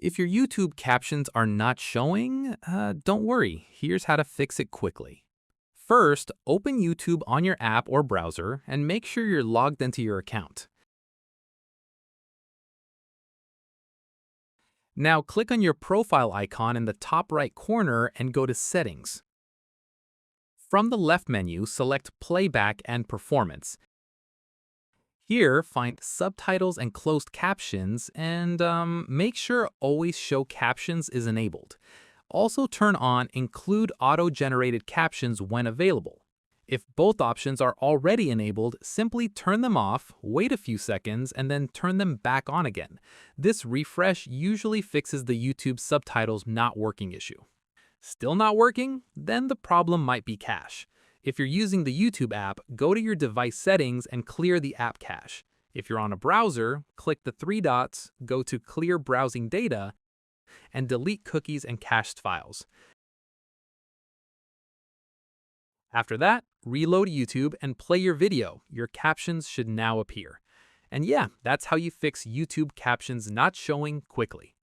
If your YouTube captions are not showing, don't worry. Here's how to fix it quickly. First, open YouTube on your app or browser and make sure you're logged into your account. Now click on your profile icon in the top right corner and go to Settings. From the left menu, select Playback and Performance. Here, find Subtitles and Closed Captions and make sure Always Show Captions is enabled. Also turn on Include Auto-Generated Captions when available. If both options are already enabled, simply turn them off, wait a few seconds, and then turn them back on again. This refresh usually fixes the YouTube subtitles not working issue. Still not working? Then the problem might be cache. If you're using the YouTube app, go to your device settings and clear the app cache. If you're on a browser, click the three dots, go to Clear Browsing Data, and delete cookies and cached files. After that, reload YouTube and play your video. Your captions should now appear. And yeah, that's how you fix YouTube captions not showing quickly.